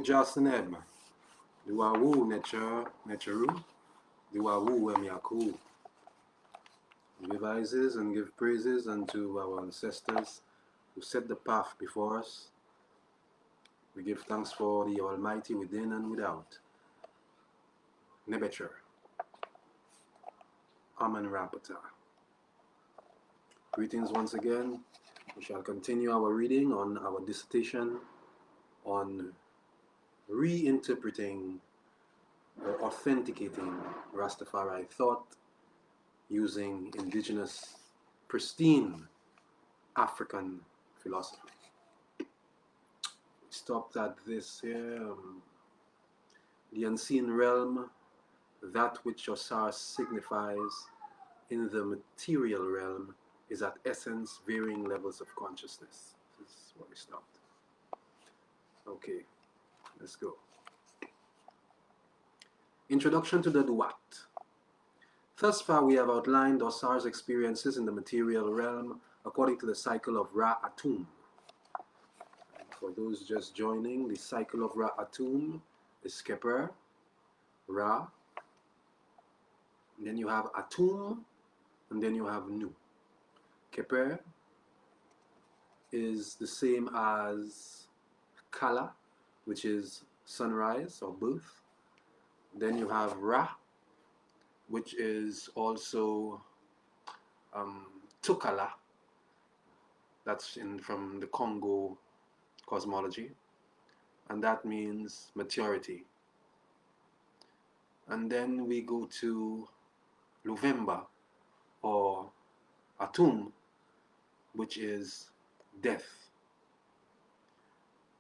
Justin Edma. Do I woo nature, do I woo emiaku. Give praises and give praises unto our ancestors who set the path before us. We give thanks for the Almighty within and without. Nebecher. Amen Rapata. Greetings once again. We shall continue our reading on our dissertation on reinterpreting or authenticating Rastafari thought using indigenous, pristine African philosophy. We stopped at this here, the unseen realm, that which Osiris signifies in the material realm is at essence varying levels of consciousness. This is where we stopped. Okay, let's go. Introduction to the Duat. Thus far we have outlined Osiris' experiences in the material realm according to the cycle of Ra-Atum. For those just joining, the cycle of Ra-Atum is Keper, Ra, and then you have Atum, and then you have Nu. Keper is the same as Kala, which is sunrise or birth. Then you have Ra, which is also Tukala. That's from the Congo cosmology. And that means maturity. And then we go to Luvemba or Atum, which is death.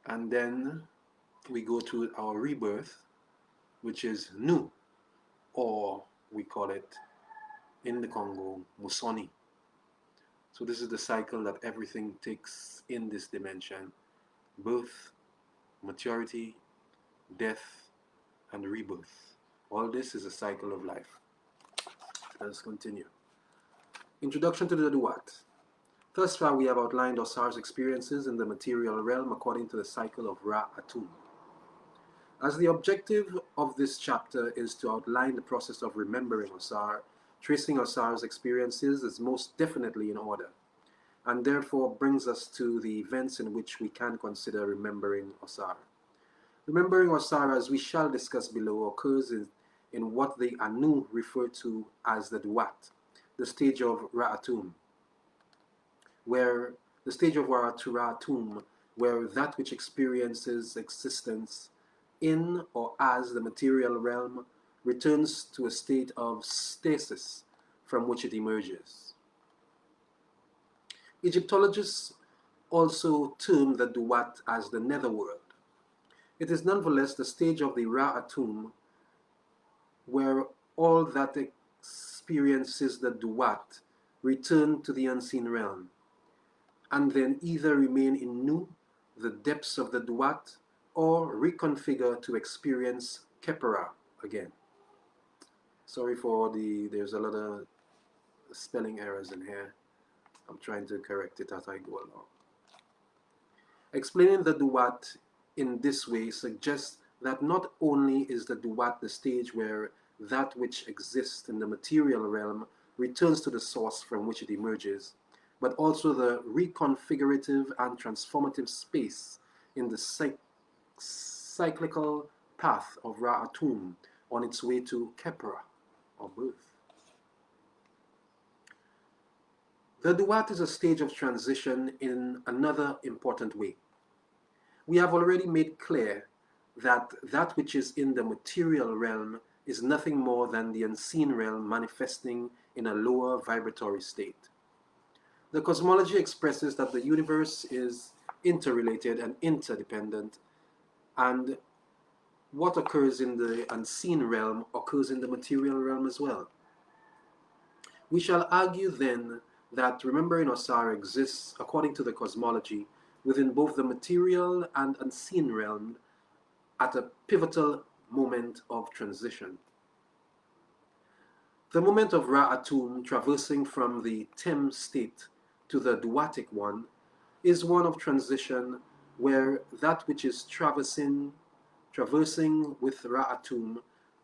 And then we go to our rebirth, which is Nu, or we call it in the Congo Musoni. So this is the cycle that everything takes in this dimension: birth, maturity, death, and rebirth. All this is a cycle of life. Let's continue. Introduction to the Duat. Thus far we have outlined Osiris' experiences in the material realm according to the cycle of Ra-Atum. As the objective of this chapter is to outline the process of remembering Osiris, tracing Osiris' experiences is most definitely in order, and therefore brings us to the events in which we can consider remembering Osiris. Remembering Osiris, as we shall discuss below, occurs in what the Anu refer to as the Duat, the stage of Ra-Atum, where that which experiences existence in or as the material realm returns to a state of stasis from which it emerges. Egyptologists also term the Duat as the netherworld. It is nonetheless the stage of the Ra-Atum where all that experiences the Duat return to the unseen realm, and then either remain in Nu, the depths of the Duat, or reconfigure to experience Kepera again. Sorry for there's a lot of spelling errors in here. I'm trying to correct it as I go along. Explaining the Duat in this way suggests that not only is the Duat the stage where that which exists in the material realm returns to the source from which it emerges, but also the reconfigurative and transformative space in the cyclical path of Ra-Atum on its way to Kepera, or birth. The Duat is a stage of transition in another important way. We have already made clear that that which is in the material realm is nothing more than the unseen realm manifesting in a lower vibratory state. The cosmology expresses that the universe is interrelated and interdependent, and what occurs in the unseen realm occurs in the material realm as well. We shall argue then that remembering Osiris exists, according to the cosmology, within both the material and unseen realm at a pivotal moment of transition. The moment of Ra-Atum traversing from the Tem state to the Duatic one is one of transition where that which is traversing traversing with Ra'atum,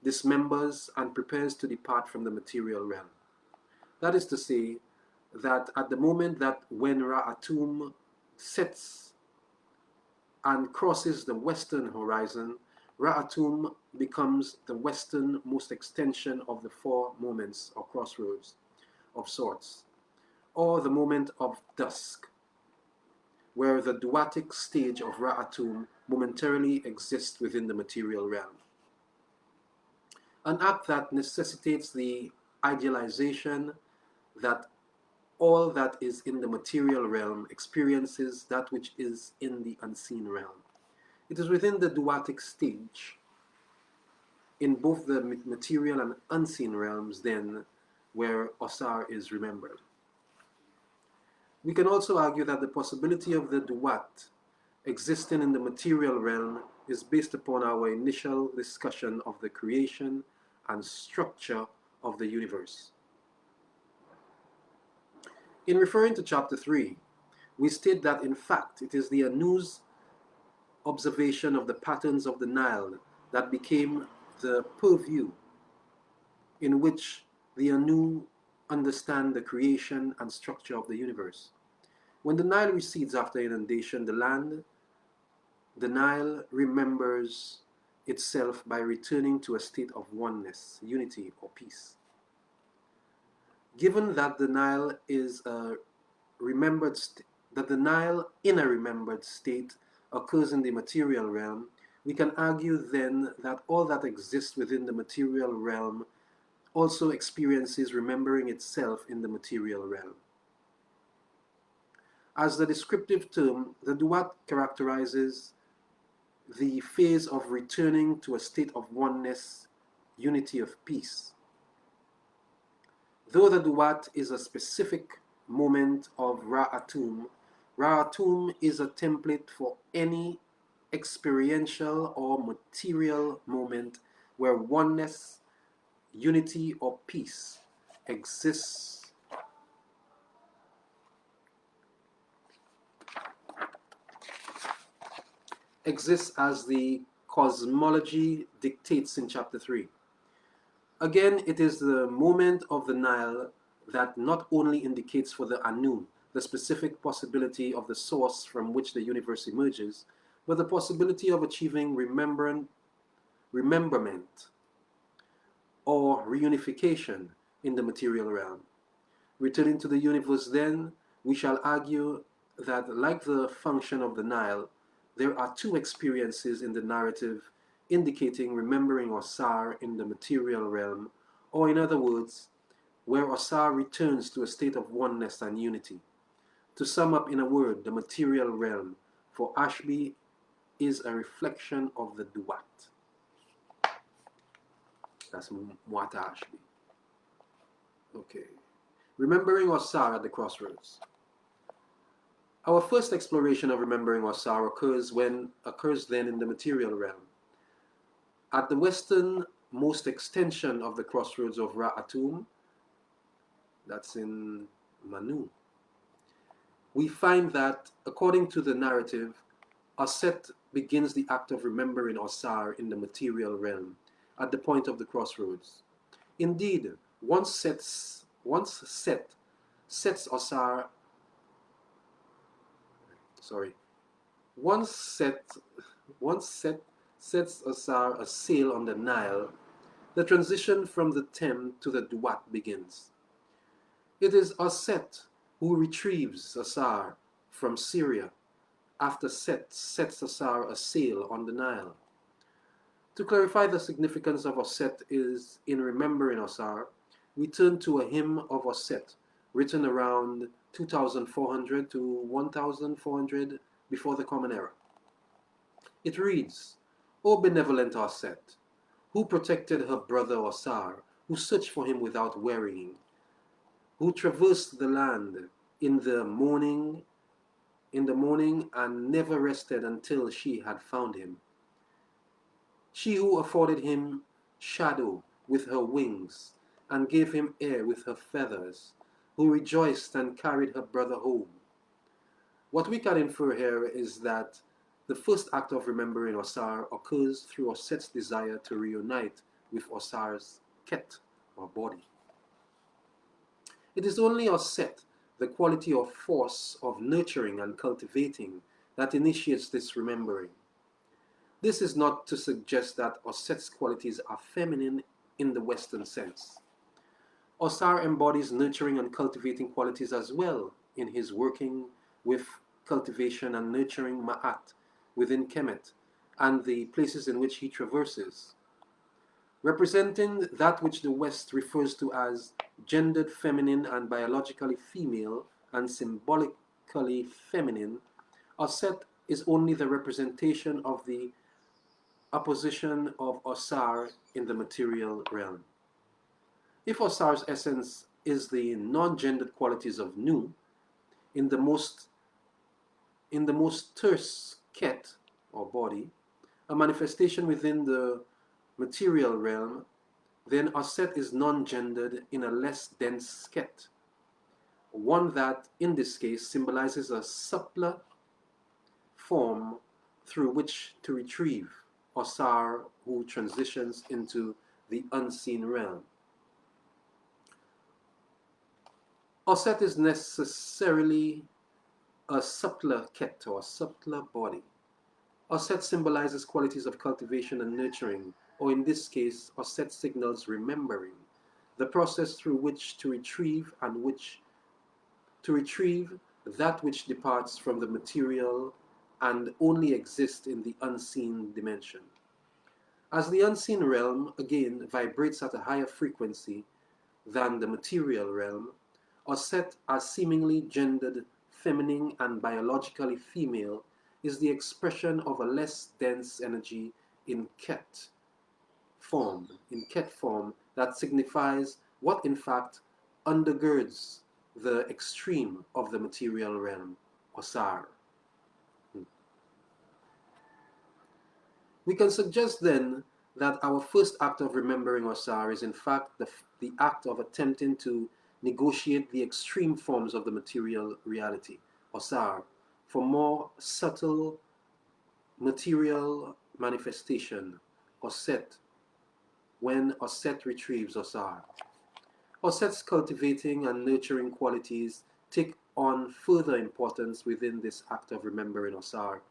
dismembers and prepares to depart from the material realm. That is to say, that at the moment that when Ra'atum sets and crosses the western horizon, Ra'atum becomes the westernmost extension of the four moments or crossroads of sorts, or the moment of dusk, where the duatic stage of Ra'atum momentarily exists within the material realm. An act that necessitates the idealization that all that is in the material realm experiences that which is in the unseen realm. It is within the duatic stage, in both the material and unseen realms, then, where Osar is remembered. We can also argue that the possibility of the duat existing in the material realm is based upon our initial discussion of the creation and structure of the universe. In referring to chapter 3, we state that in fact it is the Anu's observation of the patterns of the Nile that became the purview in which the Anu understand the creation and structure of the universe. When the Nile recedes after inundation, the Nile remembers itself by returning to a state of oneness, unity, or peace. Given that the Nile is a remembered that the Nile in a remembered state occurs in the material realm, we can argue then that all that exists within the material realm also experiences remembering itself in the material realm. As the descriptive term, the duat characterizes the phase of returning to a state of oneness, unity of peace. Though the duat is a specific moment of Ra'atum, Ra'atum is a template for any experiential or material moment where oneness, unity, or peace exists as the cosmology dictates in chapter 3. Again, it is the moment of the Nile that not only indicates for the Anu the specific possibility of the source from which the universe emerges, but the possibility of achieving rememberment or reunification in the material realm. Returning to the universe then, we shall argue that like the function of the Nile, there are two experiences in the narrative indicating remembering Osar in the material realm, or in other words, where Osar returns to a state of oneness and unity. To sum up in a word, the material realm for Ashby is a reflection of the Duat. That's Muata Ashby. Okay. Remembering Osar at the crossroads. Our first exploration of remembering Osar occurs then in the material realm. At the westernmost extension of the crossroads of Ra'atum, that's in Manu, we find that, according to the narrative, Aset begins the act of remembering Osar in the material realm at the point of the crossroads. Indeed, once Set sets Osar a sail on the Nile, the transition from the Tem to the Duat begins. It is Aset who retrieves Osar from Syria after Set sets Osar a sail on the Nile. To clarify the significance of Aset is in remembering Osar, we turn to a hymn of Aset written around 2400 to 1400 before the Common Era. It reads, O benevolent Aset, who protected her brother Osar, who searched for him without wearying, who traversed the land in the morning and never rested until she had found him. She who afforded him shadow with her wings and gave him air with her feathers, who rejoiced and carried her brother home. What we can infer here is that The first act of remembering Osar occurs through Oset's desire to reunite with Osar's ket, or body. It is only Oset, the quality or force of nurturing and cultivating, that initiates this remembering. This is not to suggest that Oset's qualities are feminine in the Western sense. Osar embodies nurturing and cultivating qualities as well in his working with cultivation and nurturing Ma'at within Kemet and the places in which he traverses. Representing that which the West refers to as gendered feminine and biologically female and symbolically feminine, Oset is only the representation of the opposition of Osar in the material realm. If Osar's essence is the non-gendered qualities of Nu, in the most terse ket, or body, a manifestation within the material realm, then Oset is non-gendered in a less dense ket, one that, in this case, symbolizes a suppler form through which to retrieve Osar who transitions into the unseen realm. Oset is necessarily a suppler ket, or a suppler body. Oset symbolizes qualities of cultivation and nurturing, or in this case, Oset signals remembering, the process through which to retrieve that which departs from the material and only exists in the unseen dimension. As the unseen realm, again, vibrates at a higher frequency than the material realm, Oset, as seemingly gendered, feminine, and biologically female, is the expression of a less dense energy in ket form that signifies what in fact undergirds the extreme of the material realm, Osar. We can suggest then that our first act of remembering Osar is in fact the act of attempting to negotiate the extreme forms of the material reality, Osar, for more subtle material manifestation, Oset, when Oset retrieves Osar. Oset's cultivating and nurturing qualities take on further importance within this act of remembering Osar.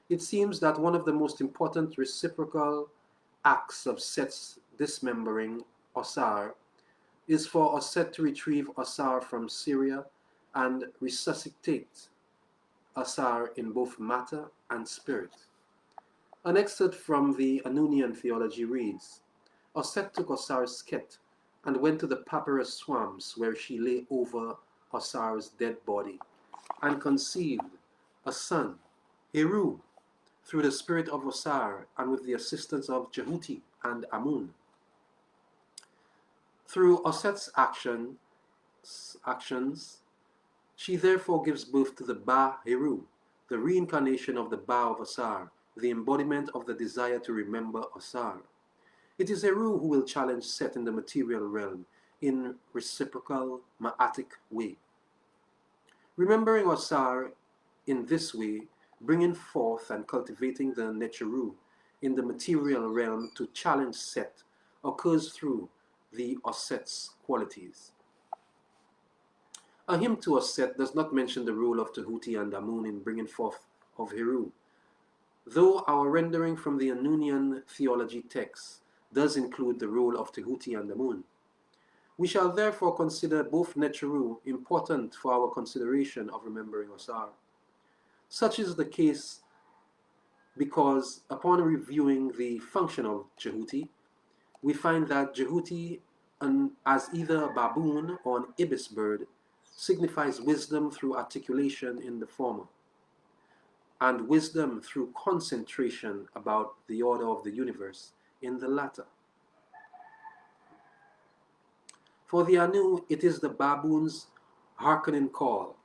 It seems that one of the most important reciprocal acts of Set's dismembering Osar is for Oset to retrieve Osar from Syria and resuscitate Osar in both matter and spirit. An excerpt from the Anunian theology reads, Oset took Osar's ket and went to the papyrus swamps where she lay over Osar's dead body and conceived a son, Heru, through the spirit of Osar and with the assistance of Jehuti and Amun. Through Oset's actions, she therefore gives birth to the Ba Heru, the reincarnation of the Ba of Osar, the embodiment of the desire to remember Osar. It is Heru who will challenge Set in the material realm in reciprocal ma'atic way. Remembering Osar in this way, bringing forth and cultivating the Necheru in the material realm to challenge Set, occurs through the Oset's qualities. A hymn to Oset does not mention the role of Tehuti and Amun in bringing forth of Heru, though our rendering from the Anunian theology text does include the role of Tehuti and Amun. We shall therefore consider both Necheru important for our consideration of remembering Osar. Such is the case because upon reviewing the function of Jehuti, we find that Jehuti, as either a baboon or an ibis bird, signifies wisdom through articulation in the former, and wisdom through concentration about the order of the universe in the latter. For the Anu, it is the baboon's hearkening call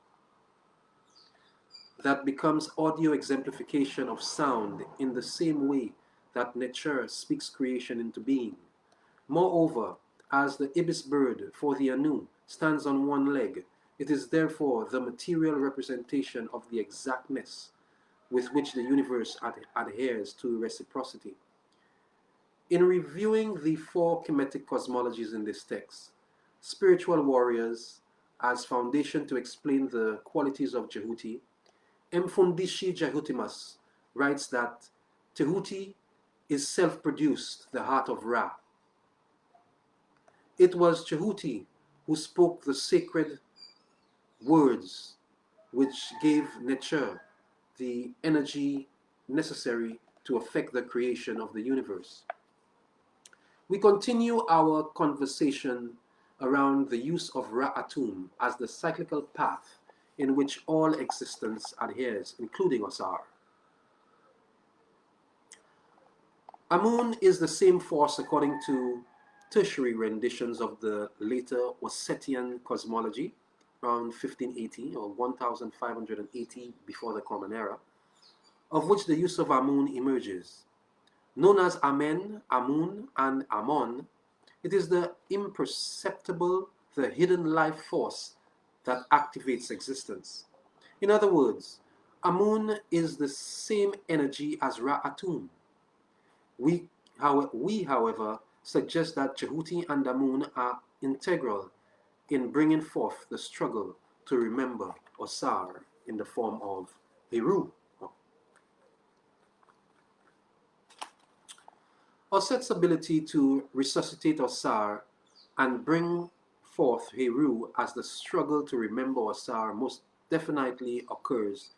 that becomes audio exemplification of sound in the same way that nature speaks creation into being. Moreover, as the ibis bird for the Anu stands on one leg, it is therefore the material representation of the exactness with which the universe adheres to reciprocity. In reviewing the four Kemetic cosmologies in this text, Spiritual Warriors, as foundation to explain the qualities of Jehuti, Mfundishi Jehutimas writes that Tehuti is self-produced, the heart of Ra. It was Jehuti who spoke the sacred words which gave nature the energy necessary to affect the creation of the universe. We continue our conversation around the use of Ra'atum as the cyclical path in which all existence adheres, including Osar. Amun is the same force according to tertiary renditions of the later Ossetian cosmology, around 1580 or 1580 before the Common Era, of which the use of Amun emerges. Known as Amen, Amun, and Amon, it is the imperceptible, the hidden life force that activates existence. In other words, Amun is the same energy as Ra'atum. We, however, suggest that Jehuti and Amun are integral in bringing forth the struggle to remember Osar in the form of Heru. Oset's ability to resuscitate Osar and bring forth Heru as the struggle to remember Osar most definitely occurs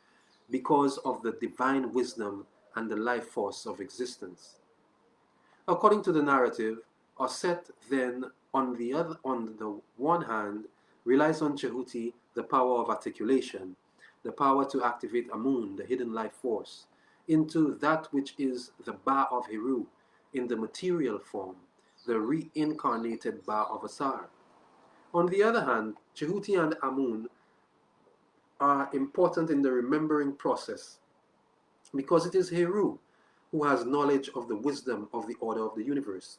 because of the divine wisdom and the life force of existence. According to the narrative, Oset then, on the one hand, relies on Jehuti, the power of articulation, the power to activate Amun, the hidden life force, into that which is the Ba of Heru in the material form, the reincarnated Ba of Asar. On the other hand, Jehuti and Amun are important in the remembering process because it is Heru who has knowledge of the wisdom of the order of the universe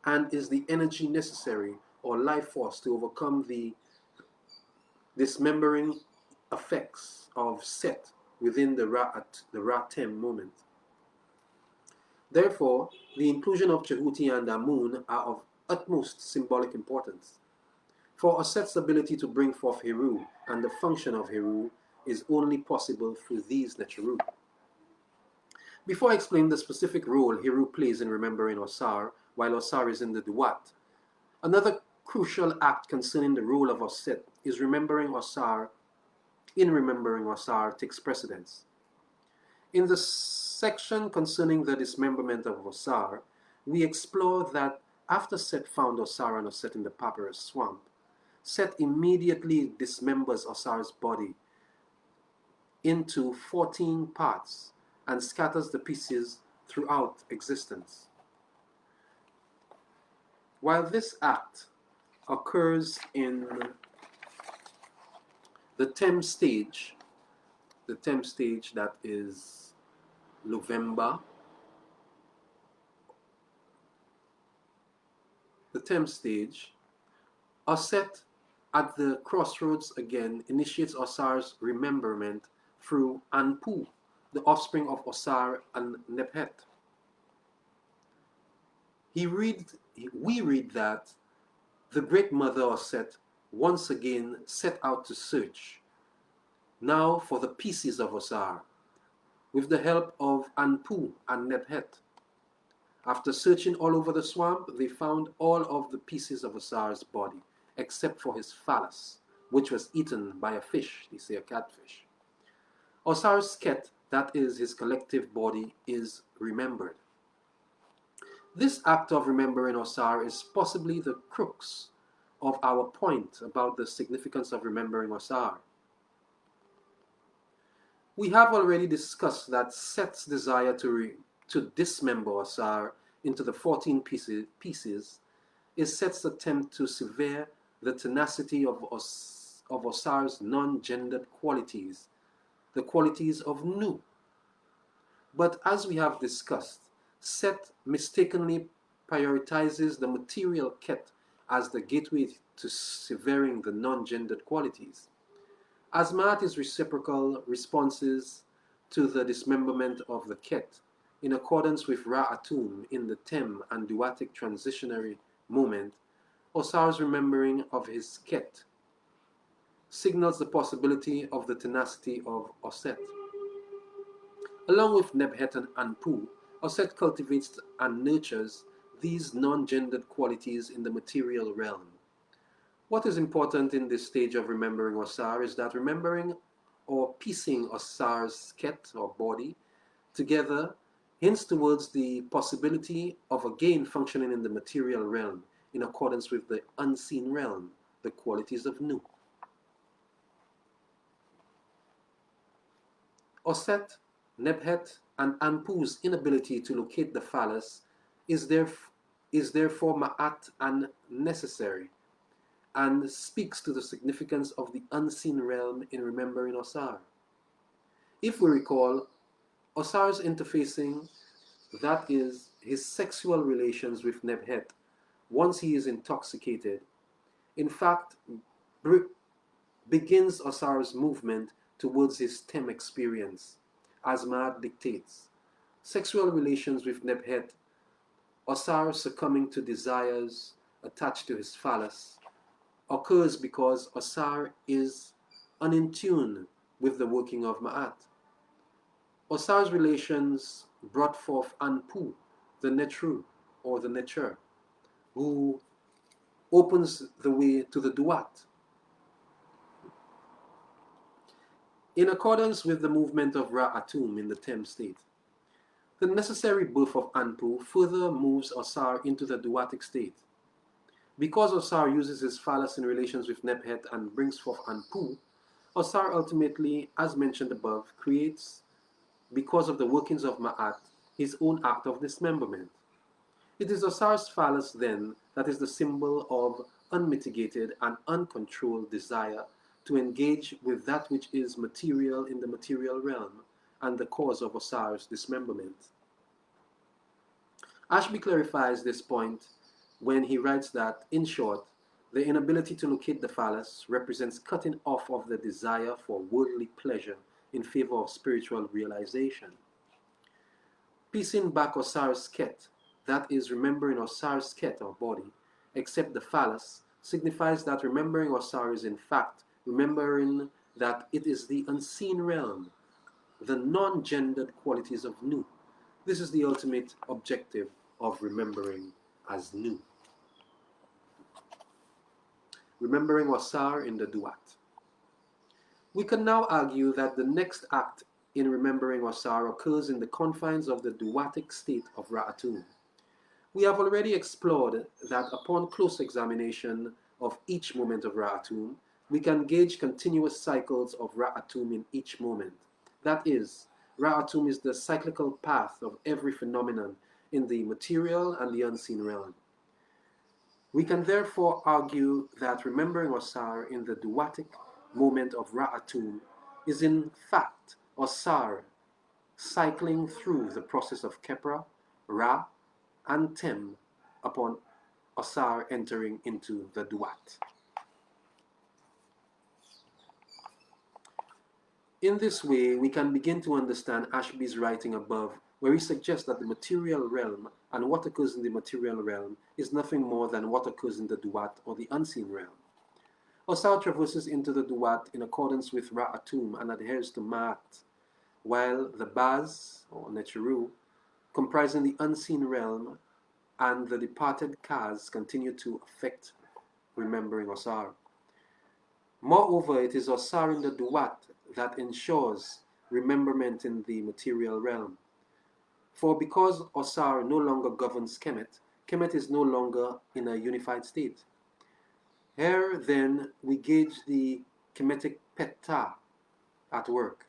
and is the energy necessary or life force to overcome the dismembering effects of Set within the Ra-Tem moment. Therefore, the inclusion of Jehuti and Amun are of utmost symbolic importance. For Oset's ability to bring forth Heru and the function of Heru is only possible through these Necharu. Before I explain the specific role Heru plays in remembering Osar while Osar is in the Duat, another crucial act concerning the role of Oset is remembering Osar takes precedence. In the section concerning the dismemberment of Osar, we explore that after Set found Osar and Oset in the papyrus swamp, Set immediately dismembers Osar's body into 14 parts and scatters the pieces throughout existence. While this act occurs in the Tem stage that is November, the Tem stage, Oset at the crossroads again initiates Osar's rememberment through Anpu, the offspring of Osar and Nephet. We read that the great mother Oset once again set out to search, now for the pieces of Osar, with the help of Anpu and Nephet. After searching all over the swamp, they found all of the pieces of Osar's body, except for his phallus, which was eaten by a fish, they say a catfish. Osar's Ket, that is his collective body, is remembered. This act of remembering Osar is possibly the crux of our point about the significance of remembering Osar. We have already discussed that Set's desire to dismember Osar into the 14 pieces is Set's attempt to sever the tenacity of Osar's non-gendered qualities, the qualities of Nu. But as we have discussed, Set mistakenly prioritizes the material Ket as the gateway to severing the non-gendered qualities. As Maat is reciprocal responses to the dismemberment of the Ket, in accordance with Ra-Atum in the Tem and Duatic transitionary moment, Osar's remembering of his Ket signals the possibility of the tenacity of Oset. Along with Nebhet and Anpu, Oset cultivates and nurtures these non-gendered qualities in the material realm. What is important in this stage of remembering Osar is that remembering or piecing Osar's Ket or body together hints towards the possibility of again functioning in the material realm in accordance with the unseen realm, the qualities of Nu. Oset, Nebhet, and Anpu's inability to locate the phallus is therefore ma'at and necessary, and speaks to the significance of the unseen realm in remembering Osar. If we recall, Osar's interfacing, that is, his sexual relations with Nebhet, once he is intoxicated, in fact, begins Osar's movement towards his Tem experience, as Ma'at dictates. Sexual relations with Nebhet, Osar succumbing to desires attached to his phallus, occurs because Osar is in tune with the working of Ma'at. Osar's relations brought forth Anpu, the Netru, or the Necher, who opens the way to the Duat. In accordance with the movement of Ra-Atum in the Tem state, the necessary birth of Anpu further moves Osar into the Duatic state. Because Osar uses his phallus in relations with Nebhet and brings forth Anpu, Osar ultimately, as mentioned above, creates, because of the workings of Ma'at, his own act of dismemberment. It is Osar's phallus, then, that is the symbol of unmitigated and uncontrolled desire to engage with that which is material in the material realm and the cause of Osar's dismemberment. Ashby clarifies this point when he writes that, in short, the inability to locate the phallus represents cutting off of the desire for worldly pleasure in favor of spiritual realization. Piecing back Osar's Ket, that is, remembering Osar's Ket or body, except the phallus, signifies that remembering Osar is in fact remembering that it is the unseen realm, the non-gendered qualities of Nu. This is the ultimate objective of remembering as Nu. Remembering Osar in the Duat. We can now argue that the next act in remembering Osar occurs in the confines of the Duatic state of Ra-Atum. We have already explored that upon close examination of each moment of Ra-Atum, we can gauge continuous cycles of Ra-Atum in each moment. That is, Ra-Atum is the cyclical path of every phenomenon in the material and the unseen realm. We can therefore argue that remembering Osar in the Duatic moment of Ra-Atum is in fact Osar cycling through the process of Kepra, Ra, and Tem upon Osar entering into the Duat. In this way, we can begin to understand Ashby's writing above, where he suggests that the material realm and what occurs in the material realm is nothing more than what occurs in the Duat or the unseen realm. Osar traverses into the Duat in accordance with Ra-Atum and adheres to Ma'at, while the Baz, or Necheru, comprising the unseen realm, and the departed Kaz continue to affect remembering Osar. Moreover, it is Osar in the Duat that ensures rememberment in the material realm. For because Osar no longer governs Kemet, Kemet is no longer in a unified state. Here, then, we gauge the Kemetic Petta at work.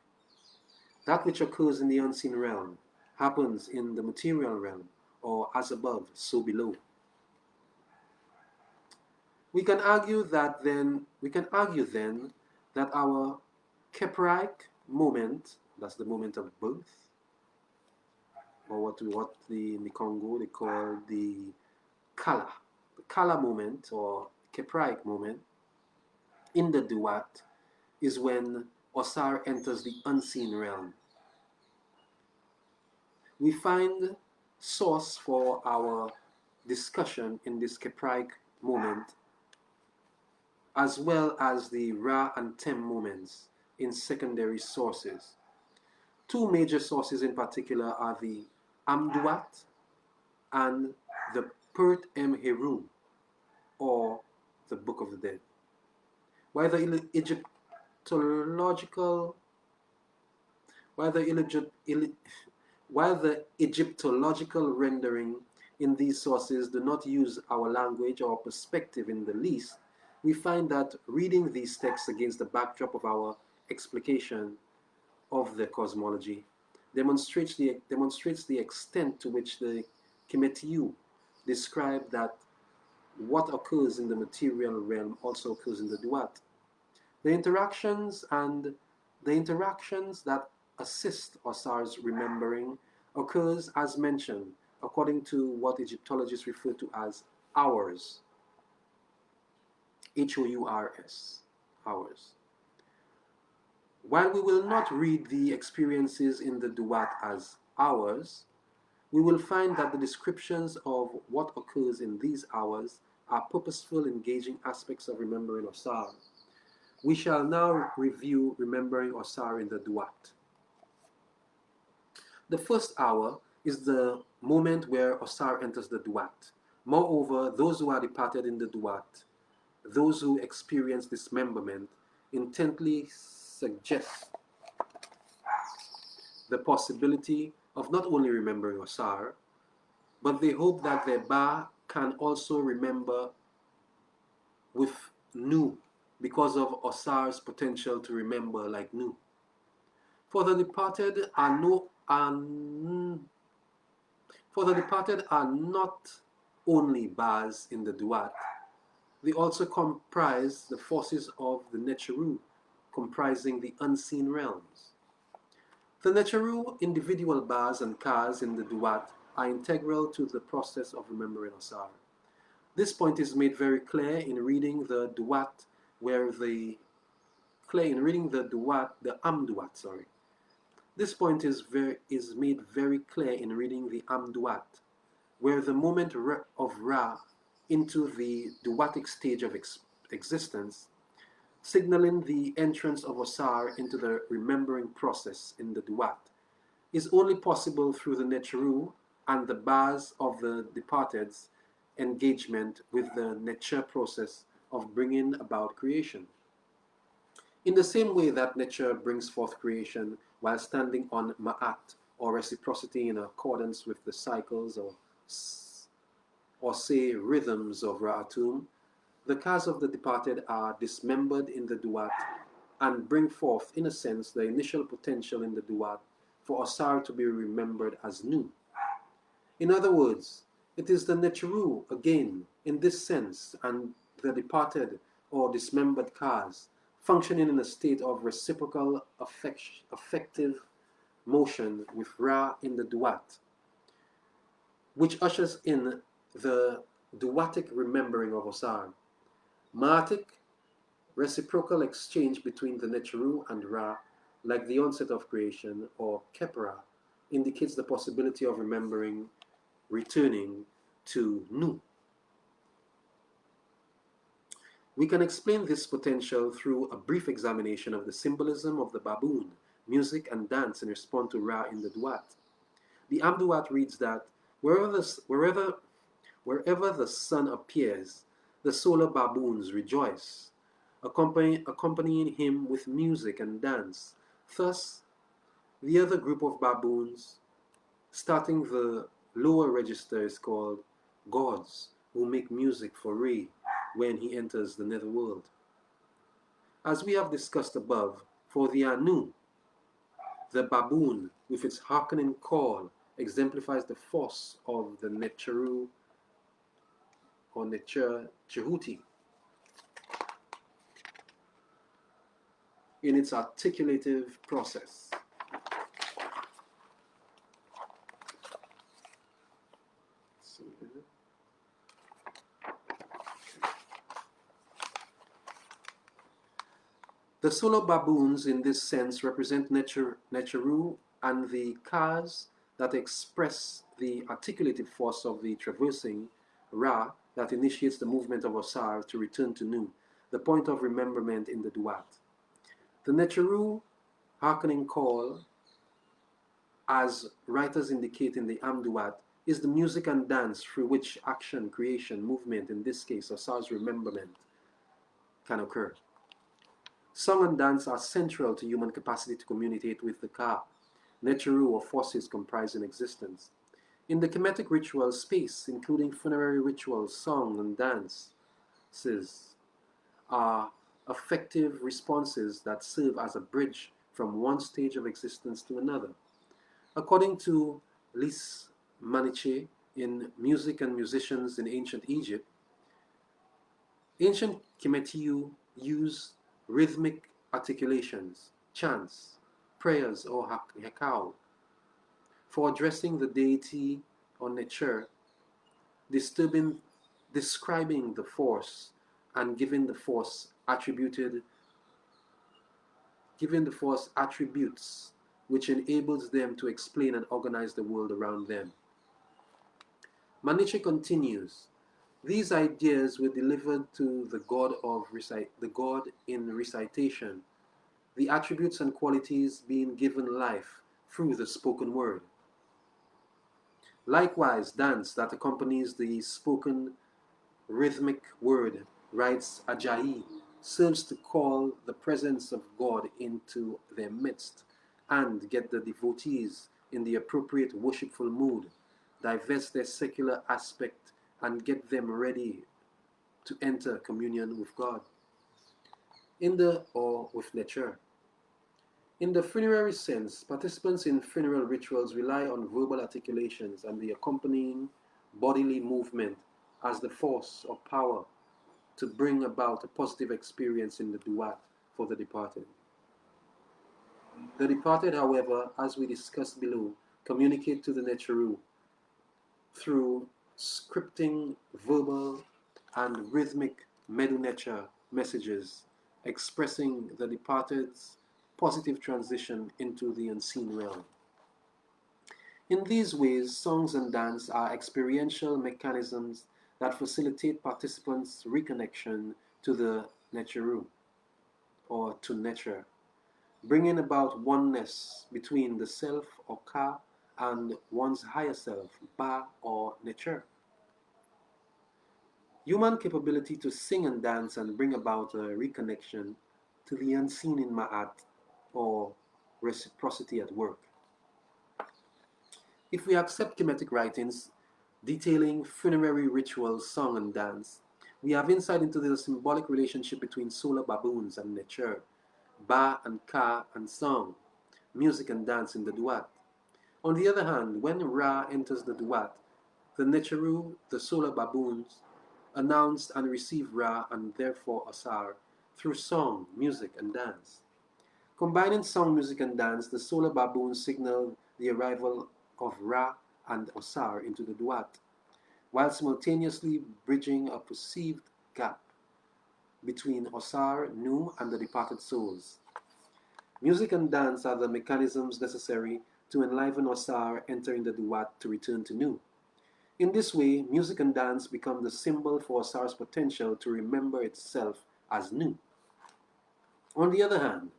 That which occurs in the unseen realm happens in the material realm, or as above, so below. We can argue then that our Kepraic moment, that's the moment of birth, or what in the Congo they call the Kala moment, or Kepraic moment, in the Duat, is when Osar enters the unseen realm. we find source for our discussion in this Kepraic moment, as well as the Ra and Tem moments in secondary sources. Two major sources in particular are the Amduat and the Pert Em Herum, or the Book of the Dead. While the Egyptological while the Egyptological rendering in these sources do not use our language or perspective in the least, we find that reading these texts against the backdrop of our explication of the cosmology demonstrates the extent to which the Kemet describe that what occurs in the material realm also occurs in the Duat. The interactions that assist Osar's remembering occurs as mentioned according to what Egyptologists refer to as hours. Hours. Hours. While we will not read the experiences in the Duat as hours, we will find that the descriptions of what occurs in these hours are purposeful, engaging aspects of remembering Osar. We shall now review remembering Osar in the Duat. The first hour is the moment where Osar enters the Duat. Moreover, those who are departed in the Duat, those who experience dismemberment, intently suggest the possibility of not only remembering Osar, but they hope that their Ba can also remember with Nu, because of Osar's potential to remember like Nu. For the departed are not only Bas in the Duat, they also comprise the forces of the Necheru, comprising the unseen realms. The Necheru individual Bas and Kas in the Duat are integral to the process of remembering Osar. This point is made very clear in reading the Duat, the Amduat, sorry. This point is made very clear in reading the Amduat, where the moment of Ra into the Duatic stage of existence, signaling the entrance of Osar into the remembering process in the Duat, is only possible through the Necheru and the Bas of the departed's engagement with the nature process of bringing about creation. In the same way that nature brings forth creation while standing on ma'at, or reciprocity in accordance with the cycles or say rhythms of Ra'atum, the Kas of the departed are dismembered in the Duat and bring forth, in a sense, the initial potential in the Duat for Osar to be remembered as Nu. In other words, it is the Necheru, again, in this sense, and the departed or dismembered Kas functioning in a state of reciprocal affective motion with Ra in the Duat, which ushers in the Duatic remembering of Osar. Ma'atic, reciprocal exchange between the Necheru and Ra, like the onset of creation, or Kepra, indicates the possibility of remembering returning to Nu. We can explain this potential through a brief examination of the symbolism of the baboon, music and dance in response to Ra in the Duat. The Amduat reads that wherever the sun appears, the solar baboons rejoice, accompanying him with music and dance. Thus, the other group of baboons, starting the lower register, is called gods, who make music for Re when he enters the netherworld. As we have discussed above, for the Anu, the baboon, with its hearkening call, exemplifies the force of the Necheru or Necher Jehuti in its articulative process. The solar baboons in this sense represent Necheru, and the Kas that express the articulated force of the traversing Ra that initiates the movement of Osar to return to Nu, the point of rememberment in the Duat. The Neteru hearkening call, as writers indicate in the Amduat, is the music and dance through which action, creation, movement, in this case Osar's rememberment, can occur. Song and dance are central to human capacity to communicate with the Ka, Neteru or forces comprising existence. In the Kemetic ritual space, including funerary rituals, song and dances, are effective responses that serve as a bridge from one stage of existence to another. According to Lise Maniche in Music and Musicians in Ancient Egypt, ancient Kemetiu use rhythmic articulations, chants, prayers, or hekau for addressing the deity or nature, describing the force and giving the force attributes which enables them to explain and organize the world around them. Maniche continues, these ideas were delivered to the god in recitation, the attributes and qualities being given life through the spoken word. Likewise, dance that accompanies the spoken rhythmic word, writes Ajayi, serves to call the presence of God into their midst and get the devotees in the appropriate worshipful mood, divest their secular aspect, and get them ready to enter communion with God or with nature. In the funerary sense, participants in funeral rituals rely on verbal articulations and the accompanying bodily movement as the force or power to bring about a positive experience in the duat for the departed. The departed, however, as we discussed below, communicate to the Neteru through scripting verbal and rhythmic Medu Necha messages expressing the departed's positive transition into the unseen realm. In these ways, songs and dance are experiential mechanisms that facilitate participants' reconnection to the Neteru, or to nature, bringing about oneness between the self or Ka and one's higher self, Ba or nature. Human capability to sing and dance and bring about a reconnection to the unseen in Ma'at, or reciprocity at work. If we accept Kemetic writings detailing funerary rituals, song and dance, we have insight into the symbolic relationship between solar baboons and nature, Ba and Ka and song, music and dance in the duat. On the other hand, when Ra enters the duat, the Neteru, the solar baboons, announce and receive Ra and therefore Asar through song, music and dance. Combining song, music and dance, the solar baboons signal the arrival of Ra and Osar into the duat, while simultaneously bridging a perceived gap between Osar, Nu, and the departed souls. Music and dance are the mechanisms necessary to enliven Osar entering the duat to return to Nu. In this way, music and dance become the symbol for Osar's potential to remember itself as Nu. On the other hand,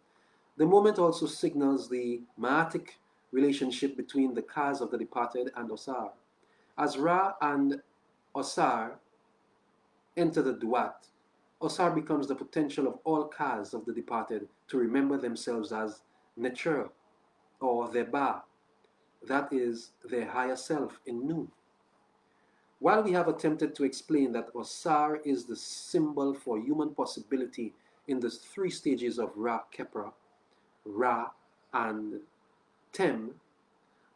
the moment also signals the Ma'atic relationship between the Kas of the departed and Osar. As Ra and Osar enter the duat, Osar becomes the potential of all Kas of the departed to remember themselves as Necher, or their Ba, that is, their higher self in Nu. While we have attempted to explain that Osar is the symbol for human possibility in the three stages of Ra Kepra, Ra, and Tem,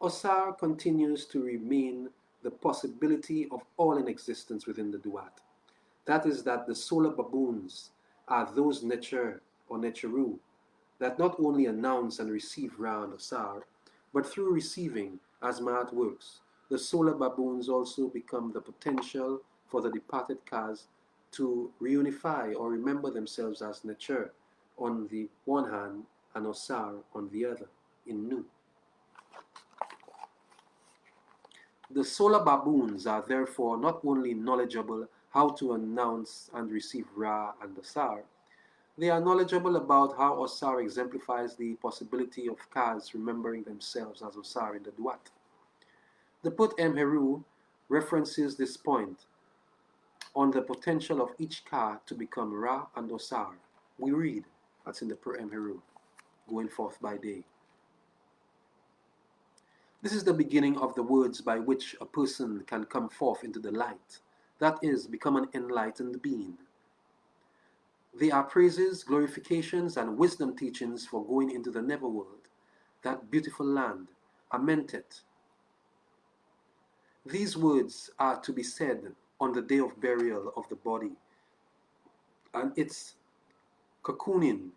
Osar continues to remain the possibility of all in existence within the duat. That is, that the solar baboons are those Necher or Neteru that not only announce and receive Ra and Osar, but through receiving, as Ma'at works, the solar baboons also become the potential for the departed Kas to reunify or remember themselves as Necher on the one hand and Osar on the other in Nu. The solar baboons are therefore not only knowledgeable how to announce and receive Ra and Asar, they are knowledgeable about how Osar exemplifies the possibility of Kaz remembering themselves as Osar in the Duat. The Put Heru references this point on the potential of each Ka to become Ra and Osar. We read, that's in the Put Heru, going forth by day. This is the beginning of the words by which a person can come forth into the light, that is, become an enlightened being. They are praises, glorifications, and wisdom teachings for going into the netherworld, that beautiful land, Amentet. These words are to be said on the day of burial of the body, and its cocooning,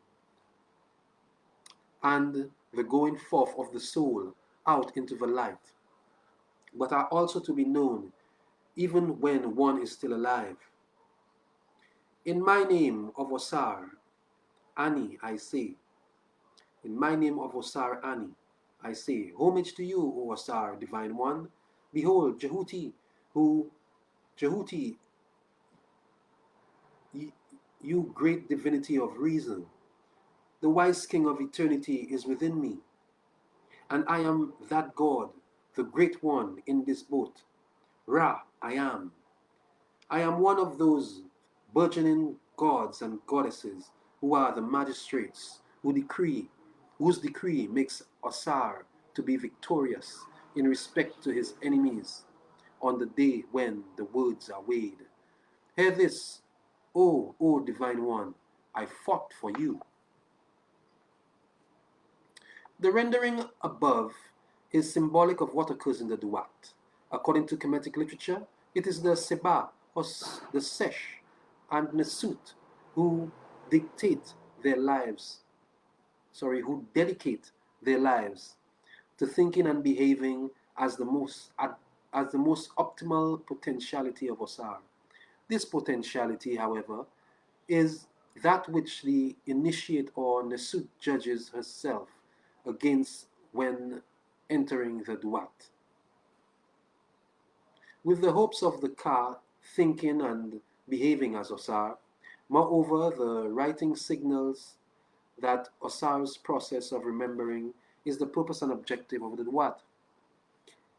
and the going forth of the soul out into the light, but are also to be known even when one is still alive. In my name of Osar, Ani, I say. In my name of Osar Ani, I say, homage to you, O Osar, Divine One. Behold, Jehuti, Jehuti, you great divinity of reason. The wise king of eternity is within me, and I am that God, the great one in this boat. Ra, I am. I am one of those burgeoning gods and goddesses who are the magistrates whose decree makes Osar to be victorious in respect to his enemies on the day when the words are weighed. Hear this, O Divine One, I fought for you. The rendering above is symbolic of what occurs in the Duat. According to Kemetic literature, it is the Seba, or the Sesh, and Nesut who dedicate their lives to thinking and behaving as the most optimal potentiality of Osar. This potentiality, however, is that which the initiate or Nesut judges herself against when entering the Duat. With the hopes of the Ka thinking and behaving as Osar, moreover, the writing signals that Osar's process of remembering is the purpose and objective of the Duat.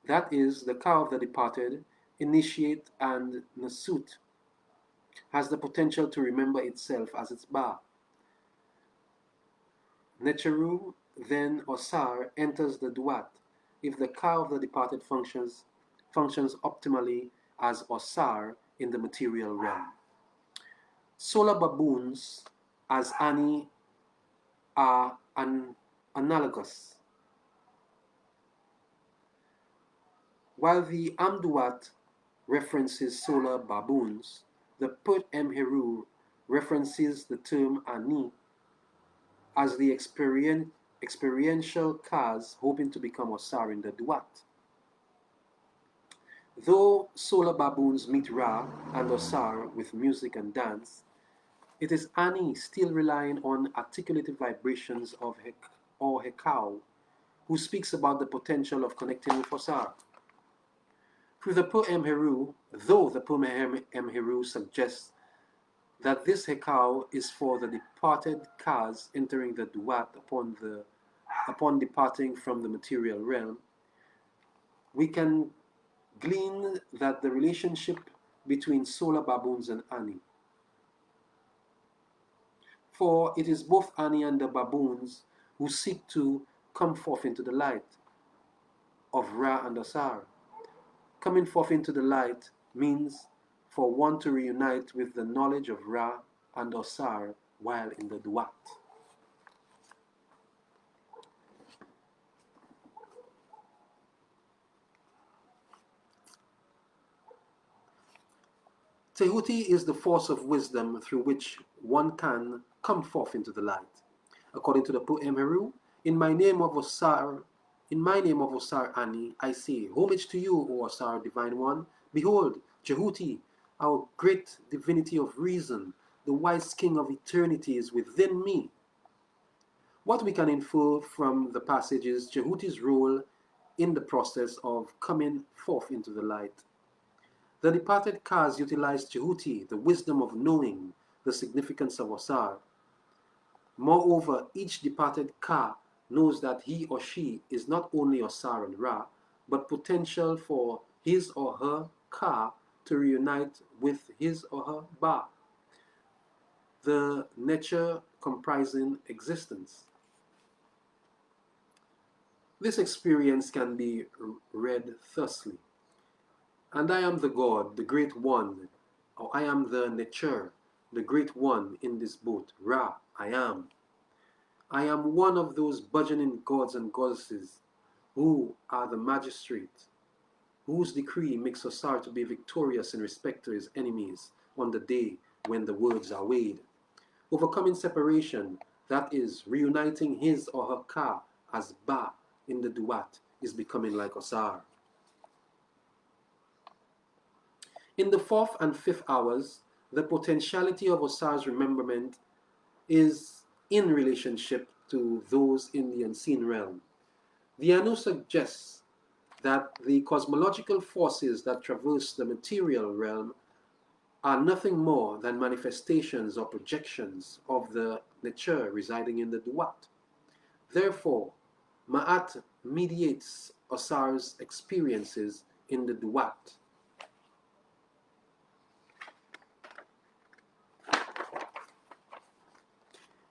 That is, the Ka of the departed, initiate and Nasut, has the potential to remember itself as its Ba. Necheru, then Osar, enters the Duat if the Ka of the departed functions optimally as Osar in the material realm. Solar baboons as Ani are analogous. While the Amduat references solar baboons, the Put Heru references the term Ani as the experiential Kaz hoping to become Osar in the Duat. Though solar baboons meet Ra and Osar with music and dance, it is Ani still relying on articulated vibrations of Hekau who speaks about the potential of connecting with Osar. Through the poem Heru, though the poem Heru suggests that this Hekau is for the departed Kaz entering the Duat upon departing from the material realm, we can glean that the relationship between solar baboons and Ani. For it is both Ani and the baboons who seek to come forth into the light of Ra and Asar. Coming forth into the light means for one to reunite with the knowledge of Ra and Osar while in the Duat. Tehuti is the force of wisdom through which one can come forth into the light. According to the poem Heru, in my name of Osar Ani, I say, homage to you, O Osar, Divine One. Behold, Jehuti, our great divinity of reason, the wise king of eternity is within me. What we can infer from the passage is Jehuti's role in the process of coming forth into the light. The departed Kas utilized Jehuti, the wisdom of knowing the significance of Osar. Moreover, each departed Ka knows that he or she is not only Osar and Ra, but potential for his or her Ka to reunite with his or her Ba, the nature comprising existence. This experience can be read thusly. And I am the God, the Great One, or I am the nature, the Great One in this boat, Ra, I am. I am one of those burgeoning gods and goddesses who are the magistrate, whose decree makes Osar to be victorious in respect to his enemies on the day when the words are weighed. Overcoming separation, that is, reuniting his or her Ka as Ba in the Duat, is becoming like Osar. In the fourth and fifth hours, the potentiality of Osar's rememberment is in relationship to those in the unseen realm. The Anu suggests that the cosmological forces that traverse the material realm are nothing more than manifestations or projections of the nature residing in the Duat. Therefore, Ma'at mediates Osar's experiences in the Duat.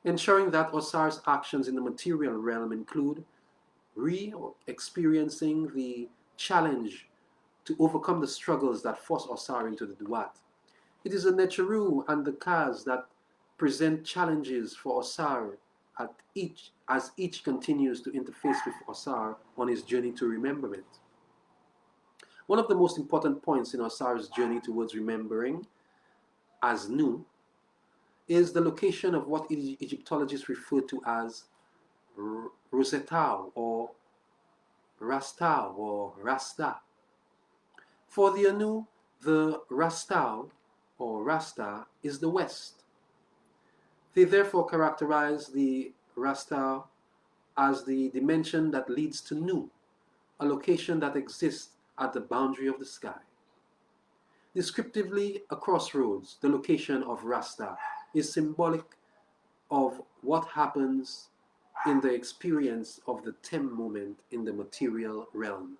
Ensuring that Osar's actions in the material realm include re-experiencing the challenge to overcome the struggles that force Osar into the Duat. It is the Necheru and the Kas that present challenges for Osar as each continues to interface with Osar on his journey to rememberment. One of the most important points in Osar's journey towards remembering as Nu is the location of what Egyptologists refer to as Rosetau or Rastau or Rasta. For the Anu, the Rastau or Rasta is the west. They therefore characterize the Rasta as the dimension that leads to Nu, a location that exists at the boundary of the sky. Descriptively, a crossroads, the location of Rasta, is symbolic of what happens in the experience of the Tem moment in the material realm.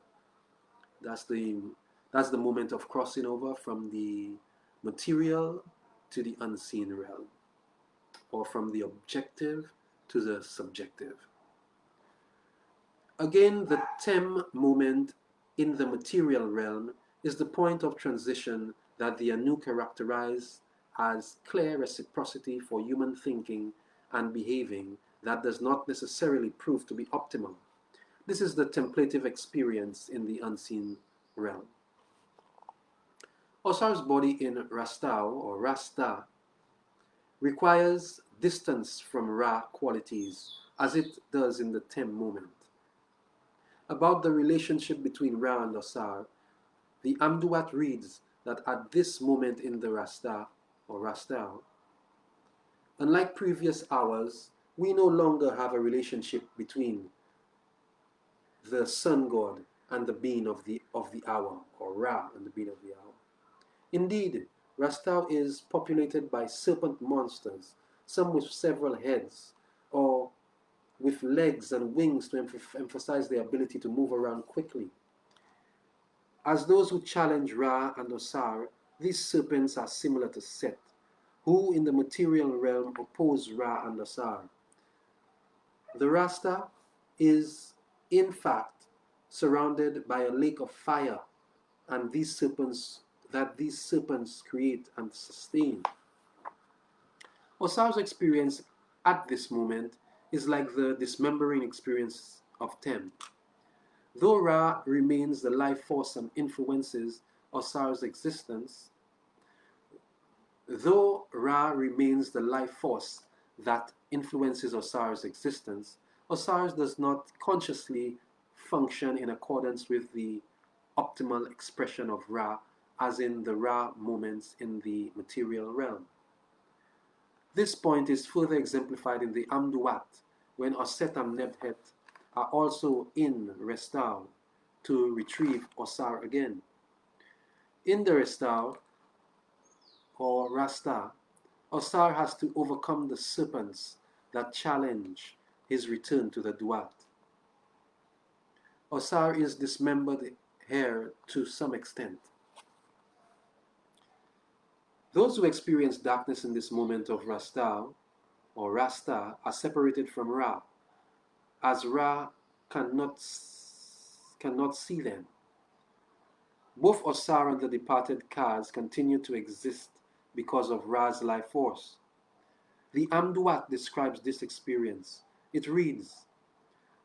That's the moment of crossing over from the material to the unseen realm, or from the objective to the subjective. Again, the Tem moment in the material realm is the point of transition that the Anu characterize as clear reciprocity for human thinking and behaving that does not necessarily prove to be optimal. This is the templative experience in the unseen realm. Osar's body in Rastau or Rasta requires distance from Ra qualities as it does in the Tem moment. About the relationship between Ra and Osar, the Amduat reads that at this moment in the Rasta or Rastau, unlike previous hours, we no longer have a relationship between the sun god and the being of the hour, or Ra and the being of the hour. Indeed, Rastau is populated by serpent monsters, some with several heads, or with legs and wings to emphasize their ability to move around quickly. As those who challenge Ra and Osar, these serpents are similar to Set, who in the material realm oppose Ra and Osar. The Rasta is, in fact, surrounded by a lake of fire, and these serpents create and sustain. Osar's experience at this moment is like the dismembering experience of Tem. Though Ra remains the life force and influences Osar's existence, though Ra remains the life force that influences Osar's existence, Osiris does not consciously function in accordance with the optimal expression of Ra, as in the Ra moments in the material realm. This point is further exemplified in the Amduat, when Oset and Nebhet are also in Restau, to retrieve Osar again. In the Rastau, or Rasta, Osar has to overcome the serpents that challenge his return to the Duat. Osar is dismembered here to some extent. Those who experience darkness in this moment of Rastau or Rasta are separated from Ra, as Ra cannot see them. Both Osar and the departed Kaz continue to exist because of Ra's life force. The Amduat describes this experience. It reads,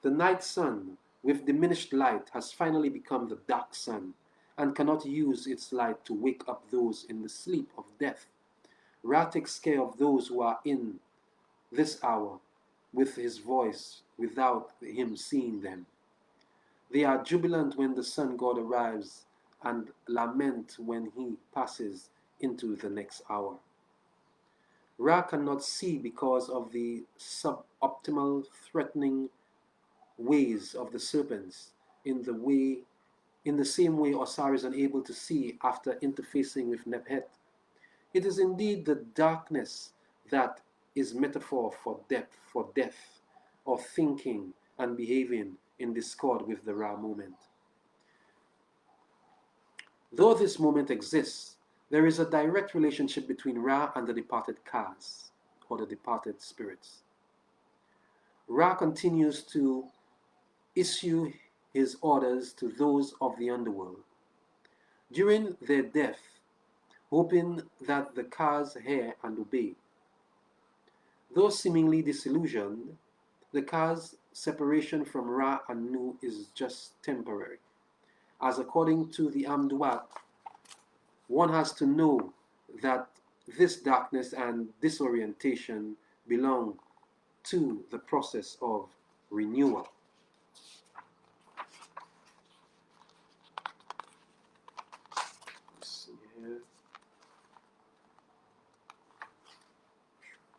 "The night sun with diminished light has finally become the dark sun and cannot use its light to wake up those in the sleep of death. Ra takes care of those who are in this hour with his voice without him seeing them. They are jubilant when the sun god arrives and lament when he passes into the next hour. Ra cannot see because of the suboptimal threatening ways of the serpents in the same way Osar is unable to see after interfacing with Nebhet. It is indeed the darkness that is metaphor for death, or thinking and behaving in discord with the Ra moment. Though this moment exists, there is a direct relationship between Ra and the departed Kaz, or the departed spirits. Ra continues to issue his orders to those of the underworld. During their death, hoping that the Kaz hear and obey. Though seemingly disillusioned, the Kaz separation from Ra and Nu is just temporary, as according to the Amduat, one has to know that this darkness and disorientation belong to the process of renewal. Let's see here.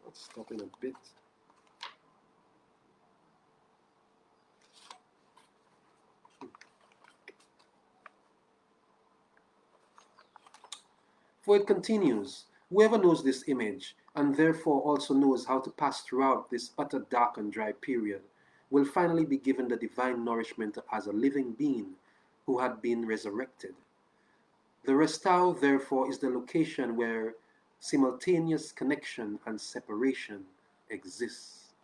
Let's stop in a bit. For it continues, whoever knows this image, and therefore also knows how to pass throughout this utter dark and dry period, will finally be given the divine nourishment as a living being who had been resurrected. The Restau, therefore, is the location where simultaneous connection and separation exists.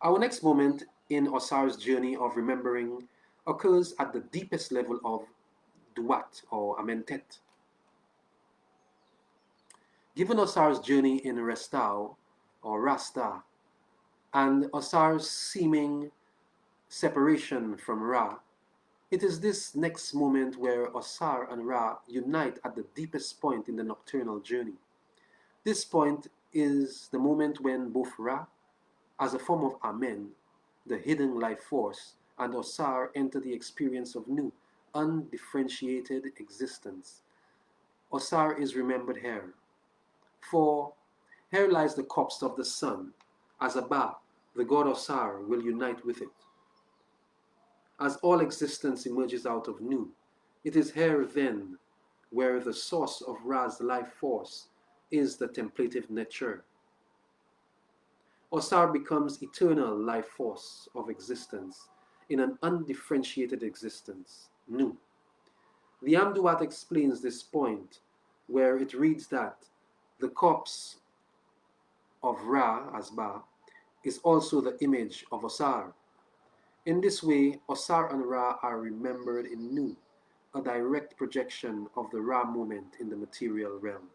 Our next moment in Osar's journey of remembering occurs at the deepest level of Duat or Amentet. Given Osar's journey in Restau or Rasta and Osar's seeming separation from Ra, it is this next moment where Osar and Ra unite at the deepest point in the nocturnal journey. This point is the moment when both Ra, as a form of Amen, the hidden life force, and Osar enter the experience of Nu, undifferentiated existence. Osar is remembered here. For here lies the corpse of the sun, as Abba, the god Osar, will unite with it. As all existence emerges out of Nu, it is here then where the source of Ra's life force is the templative nature. Osar becomes eternal life force of existence in an undifferentiated existence, Nu. The Amduat explains this point where it reads that the corpse of Ra, as Ba, is also the image of Osar. In this way, Osar and Ra are remembered in Nu, a direct projection of the Ra moment in the material realm.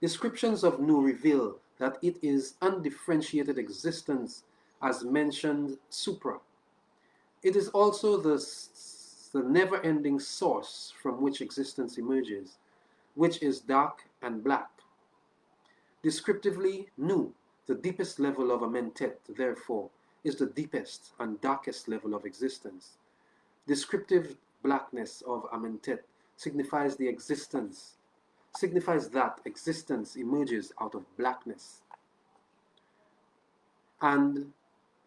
Descriptions of Nu reveal that it is undifferentiated existence as mentioned supra. It is also the never-ending source from which existence emerges, which is dark and black. Descriptively, Nu, the deepest level of Amentet, therefore, is the deepest and darkest level of existence. Descriptive blackness of Amentet signifies that existence emerges out of blackness. and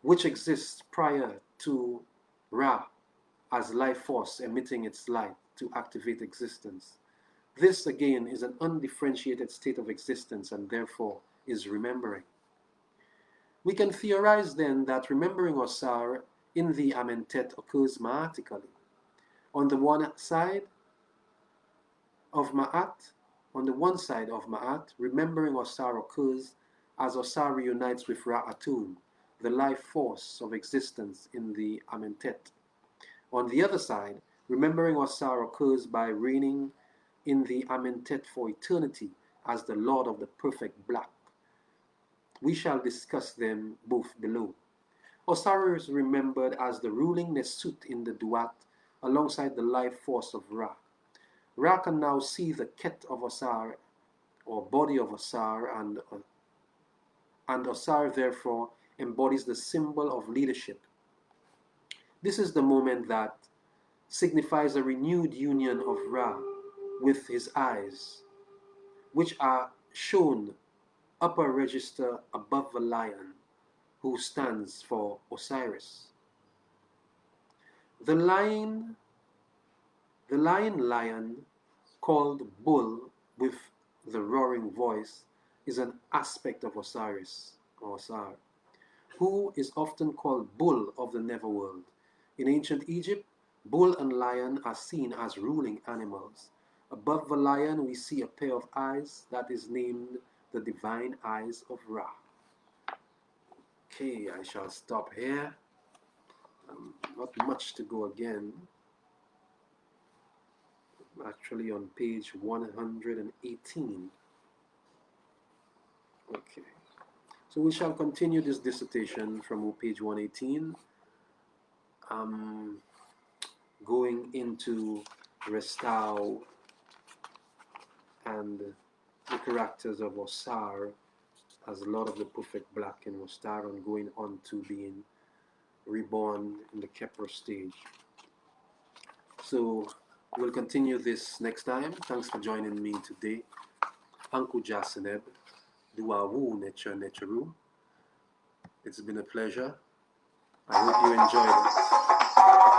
which exists prior to Ra as life force emitting its light to activate existence. This again is an undifferentiated state of existence and therefore is remembering. We can theorize then that remembering Osar in the Amentet occurs ma'atically. On the one side of Ma'at, remembering Osar occurs as Osar reunites with Ra'atun, the life force of existence in the Amentet. On the other side, remembering Osar occurs by reigning in the Amentet for eternity as the Lord of the perfect black. We shall discuss them both below. Osar is remembered as the ruling Nesut in the Duat alongside the life force of Ra. Ra can now see the Ket of Osar, or body of Osar, and Osar therefore embodies the symbol of leadership. This is the moment that signifies a renewed union of Ra with his eyes, which are shown upper register above the lion, who stands for Osiris. The lion called Bull with the roaring voice is an aspect of Osiris, or Osar, who is often called Bull of the Neverworld. In ancient Egypt, bull and lion are seen as ruling animals. Above the lion, we see a pair of eyes that is named the divine eyes of Ra. Okay, I shall stop here. Not much to go again. I'm actually on page 118. Okay. So we shall continue this dissertation from page 118. Going into Restau and the characters of Osar as Lord of the Perfect Black in Ostar, and going on to being reborn in the Kepler stage. So we'll continue this next time. Thanks for joining me today. Anku Jaseneb, Duawu Necheru. It's been a pleasure. I hope you enjoyed it.